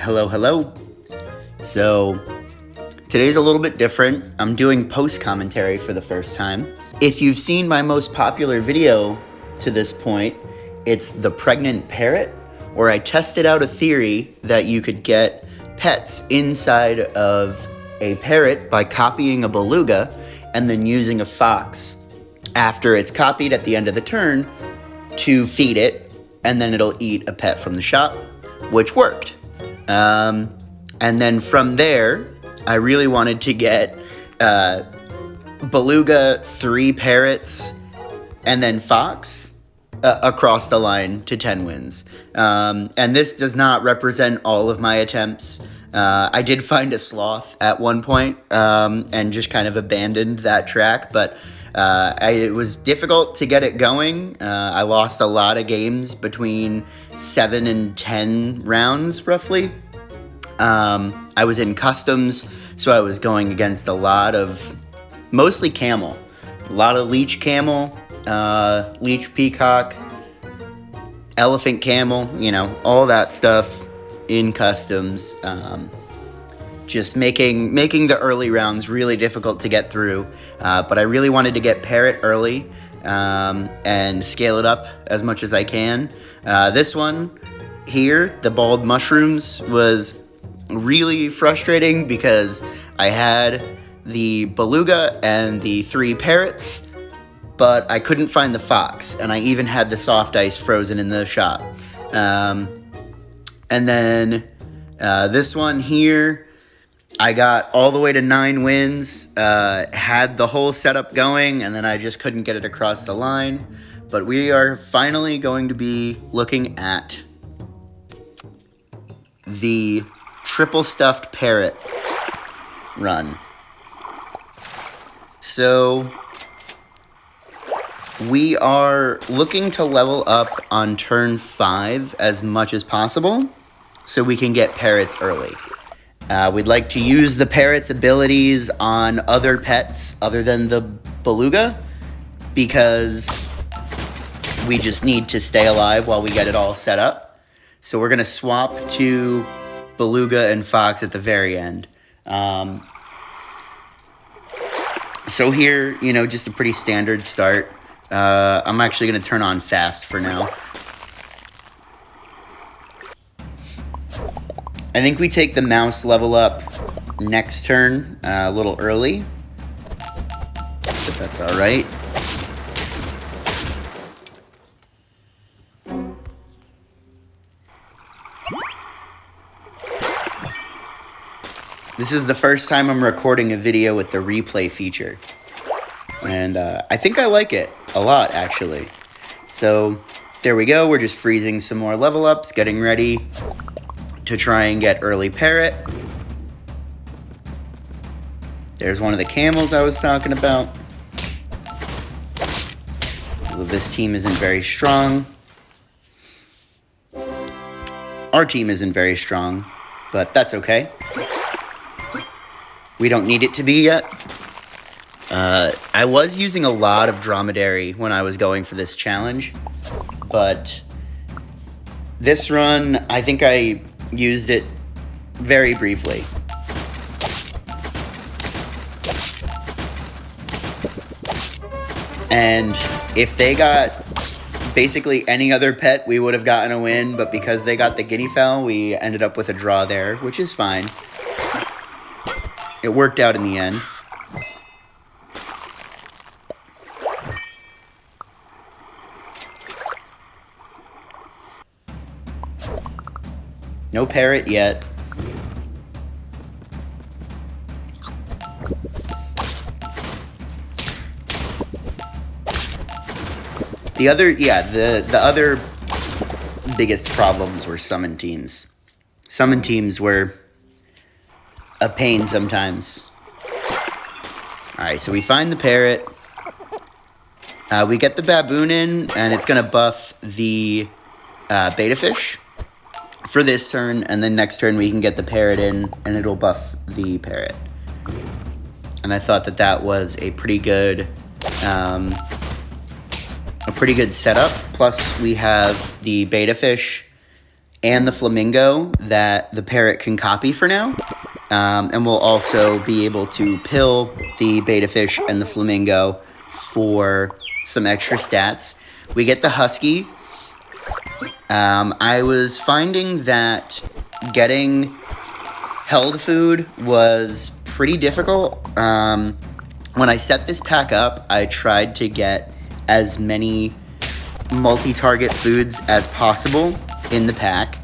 Hello, hello. So, today's a little bit different. I'm doing post commentary for the first time. If you've seen my most popular video to this point, it's the pregnant parrot, where I tested out a theory that you could get pets inside of a parrot by copying a beluga and then using a fox after it's copied at the end of the turn to feed it, and then it'll eat a pet from the shop, which worked. And then from there, I really wanted to get beluga, 3 parrots, and then fox across the line to 10 wins. And this does not represent all of my attempts. I did find a sloth at one point and just kind of abandoned that track, but it was difficult to get it going. I lost a lot of games between 7 and 10 rounds, roughly. I was in customs, so I was going against a lot of mostly camel. A lot of leech camel, leech peacock, elephant camel, all that stuff in customs. Just making the early rounds really difficult to get through. But I really wanted to get parrot early and scale it up as much as I can. This one here, the bald mushrooms, was really frustrating because I had the beluga and the 3 parrots, but I couldn't find the fox, and I even had the soft ice frozen in the shop. And then this one here, I got all the way to 9 wins, had the whole setup going, and then I just couldn't get it across the line. But we are finally going to be looking at the triple stuffed parrot run. So we are looking to level up on turn 5 as much as possible so we can get parrots early. We'd like to use the parrot's abilities on other pets other than the beluga because we just need to stay alive while we get it all set up. So we're going to swap to beluga and fox at the very end. So here, just a pretty standard start. I'm actually going to turn on fast for now. I think we take the mouse level up next turn, a little early, but that's all right. This is the first time I'm recording a video with the replay feature, and I think I like it a lot, actually. So there we go. We're just freezing some more level ups, getting ready to try and get early parrot. There's one of the camels I was talking about. This team isn't very strong. Our team isn't very strong, but that's okay. We don't need it to be yet. I was using a lot of dromedary when I was going for this challenge, but this run, I think I used it very briefly. And if they got basically any other pet, we would have gotten a win, but because they got the guinea fowl, we ended up with a draw there, which is fine. It worked out in the end. No parrot yet. The other biggest problems were summon teams. Summon teams were a pain sometimes. Alright, so we find the parrot. We get the baboon in, and it's going to buff the beta fish for this turn, and then next turn we can get the parrot in, and it'll buff the parrot. And I thought that was a pretty good setup. Plus, we have the beta fish and the flamingo that the parrot can copy for now. And we'll also be able to pill the beta fish and the flamingo for some extra stats. We get the husky. I was finding that getting held food was pretty difficult. When I set this pack up, I tried to get as many multi-target foods as possible in the pack,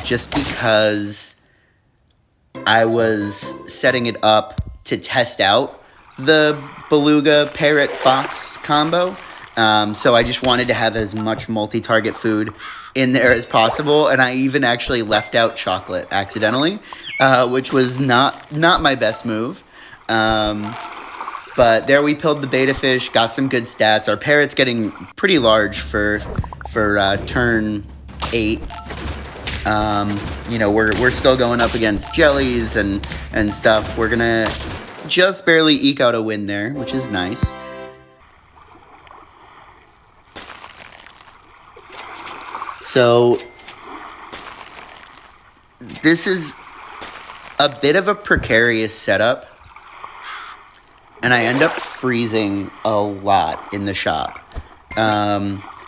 just because I was setting it up to test out the beluga parrot fox combo. So I just wanted to have as much multi-target food in there as possible, and I even actually left out chocolate accidentally, which was not my best move. But there we pilled the beta fish, got some good stats. Our parrot's getting pretty large for turn 8. We're still going up against jellies and stuff. We're gonna just barely eke out a win there, which is nice. So this is a bit of a precarious setup, and I end up freezing a lot in the shop.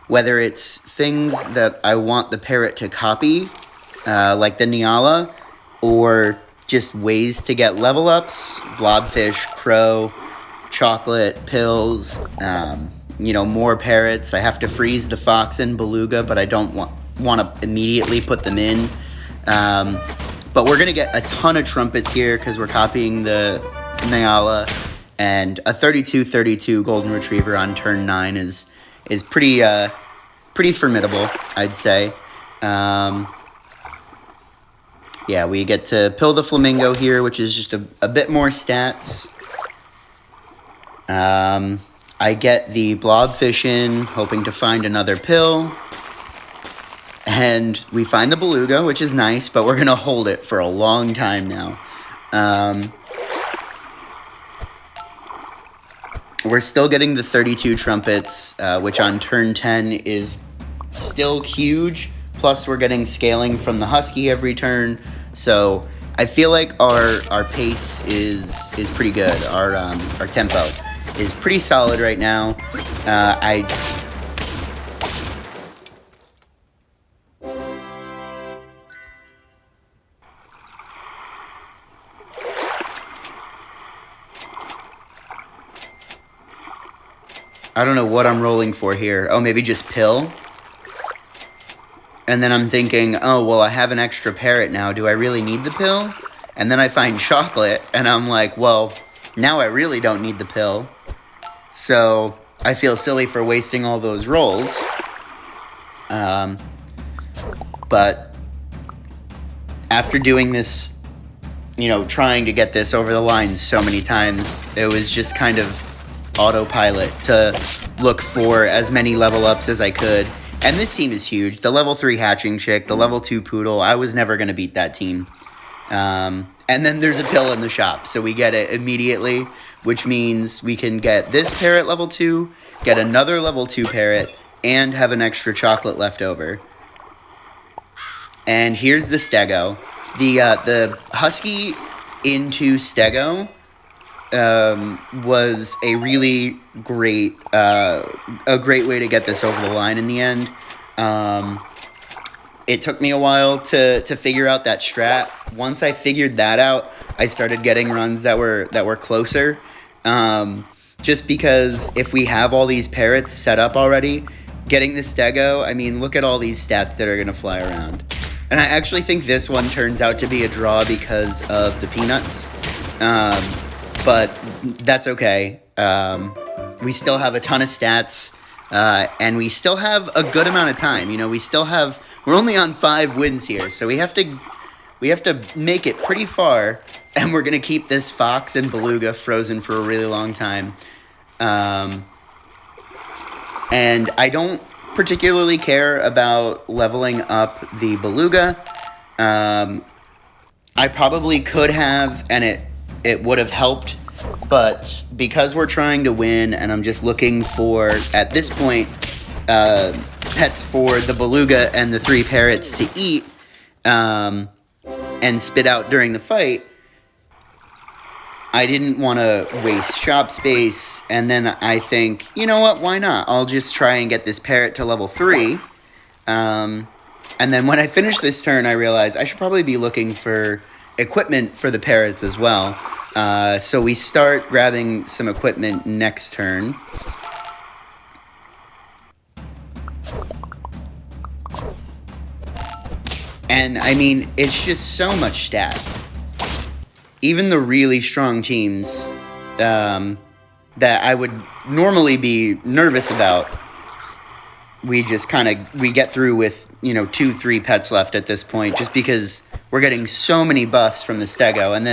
Whether it's things that I want the parrot to copy, like the Nyala, or just ways to get level ups, blobfish, crow, chocolate, pills, more parrots. I have to freeze the fox and beluga, but I don't want to immediately put them in. But we're going to get a ton of trumpets here because we're copying the Nyala, and a 32-32 golden retriever on turn 9 is pretty formidable, I'd say. We get to pill the flamingo here, which is just a bit more stats. I get the blobfish in, hoping to find another pill. And we find the beluga, which is nice, but we're going to hold it for a long time now. We're still getting the 32 trumpets, which on turn 10 is still huge. Plus, we're getting scaling from the husky every turn. So I feel like our pace is pretty good. Our tempo is pretty solid right now. I don't know what I'm rolling for here. Oh, maybe just pill? And then I'm thinking, oh, well, I have an extra parrot now. Do I really need the pill? And then I find chocolate, and I'm like, well, now I really don't need the pill. So I feel silly for wasting all those rolls. But after doing this, trying to get this over the line so many times, it was just kind of autopilot to look for as many level ups as I could. And this team is huge. The level 3 hatching chick, the level 2 poodle, I was never going to beat that team. And then there's a pill in the shop, so we get it immediately, which means we can get this parrot level 2, get another level 2 parrot, and have an extra chocolate left over. And here's the stego. The husky into stego was a really great way to get this over the line in the end. It took me a while to figure out that strat. Once I figured that out, I started getting runs that were closer. Just because if we have all these parrots set up already, getting the stego, I mean, look at all these stats that are going to fly around. And I actually think this one turns out to be a draw because of the peanuts. But that's okay. We still have a ton of stats, and we still have a good amount of time. We're only on 5 wins here, so we have to make it pretty far, and we're gonna keep this fox and beluga frozen for a really long time. And I don't particularly care about leveling up the beluga. I probably could have, and it would have helped, but because we're trying to win and I'm just looking for, at this point, pets for the beluga and the 3 parrots to eat and spit out during the fight, I didn't want to waste shop space, and then I think, you know what, why not? I'll just try and get this parrot to level 3. And then when I finish this turn, I realize I should probably be looking for equipment for the parrots as well. So we start grabbing some equipment next turn. And, I mean, it's just so much stats. Even the really strong teams that I would normally be nervous about, we just we get through with, 2-3 pets left at this point, just because we're getting so many buffs from the stego. And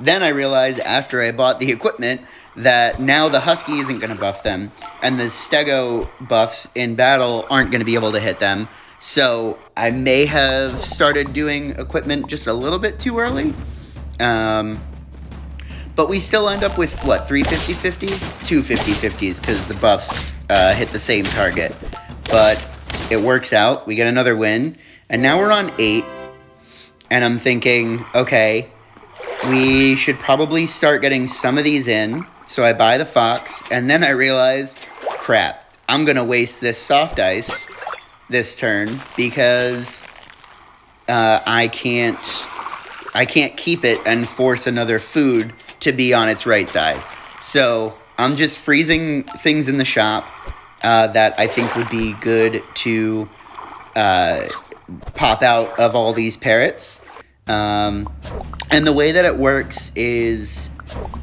then I realized after I bought the equipment that now the husky isn't going to buff them, and the stego buffs in battle aren't going to be able to hit them. So I may have started doing equipment just a little bit too early. But we still end up with, 3 50-50s? 2 50-50s, because the buffs hit the same target. But it works out. We get another win. And now we're on 8. And I'm thinking, okay, we should probably start getting some of these in. So I buy the fox, and then I realize, crap, I'm going to waste this soft ice this turn because I can't keep it and force another food to be on its right side. So I'm just freezing things in the shop that I think would be good to pop out of all these parrots. And the way that it works is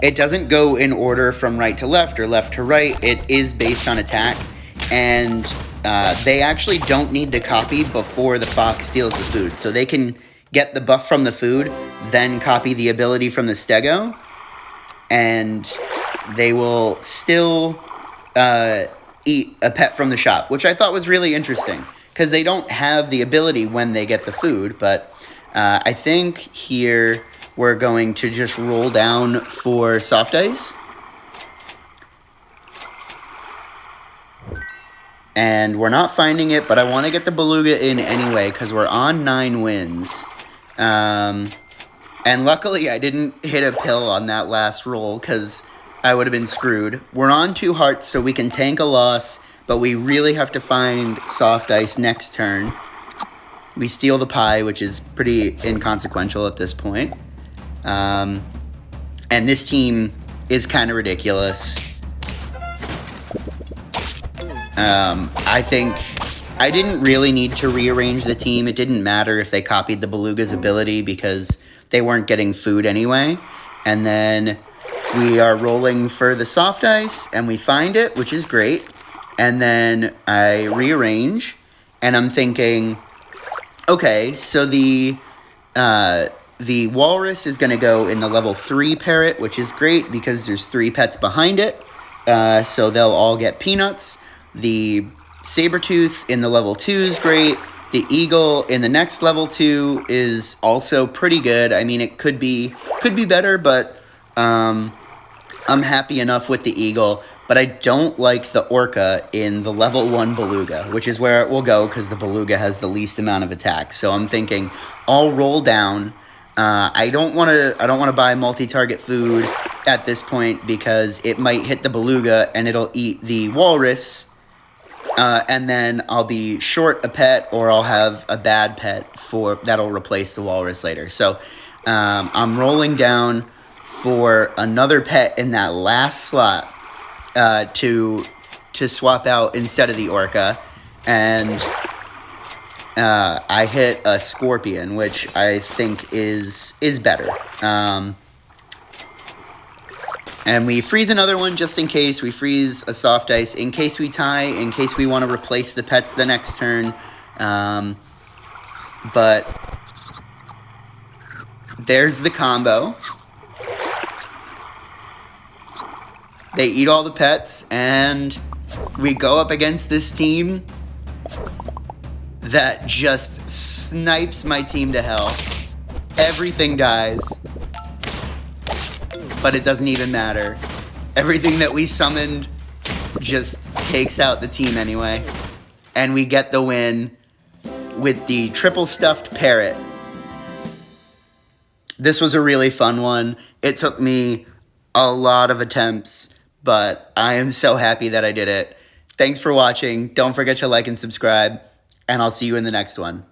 it doesn't go in order from right to left or left to right. It is based on attack, and they actually don't need to copy before the fox steals the food. So they can get the buff from the food, then copy the ability from the stego, and they will still eat a pet from the shop, which I thought was really interesting, because they don't have the ability when they get the food. But I think here we're going to just roll down for soft ice. And we're not finding it, but I want to get the beluga in anyway, because we're on 9 wins. And luckily I didn't hit a pill on that last roll, because I would have been screwed. We're on 2 hearts, so we can tank a loss, but we really have to find soft ice next turn. We steal the pie, which is pretty inconsequential at this point. And this team is kind of ridiculous. I think I didn't really need to rearrange the team. It didn't matter if they copied the beluga's ability because they weren't getting food anyway. And then we are rolling for the soft ice, and we find it, which is great. And then I rearrange, and I'm thinking, okay, so the walrus is going to go in the level 3 parrot, which is great because there's 3 pets behind it. So they'll all get peanuts. The saber-tooth in the level 2 is great. The eagle in the next level 2 is also pretty good. I mean, it could be better, but I'm happy enough with the eagle. But I don't like the orca in the level 1 beluga, which is where it will go because the beluga has the least amount of attack. So I'm thinking I'll roll down. I don't want to buy multi-target food at this point because it might hit the beluga and it'll eat the walrus. And then I'll be short a pet, or I'll have a bad pet that'll replace the walrus later. So I'm rolling down for another pet in that last slot to swap out instead of the orca, and I hit a scorpion, which I think is better. And we freeze another one just in case. We freeze a soft ice in case we tie, in case we want to replace the pets the next turn. But there's the combo. They eat all the pets, and we go up against this team that just snipes my team to hell. Everything dies. But it doesn't even matter. Everything that we summoned just takes out the team anyway. and we get the win with the triple stuffed parrot. This was a really fun one. It took me a lot of attempts, but I am so happy that I did it. Thanks for watching. Don't forget to like and subscribe, and I'll see you in the next one.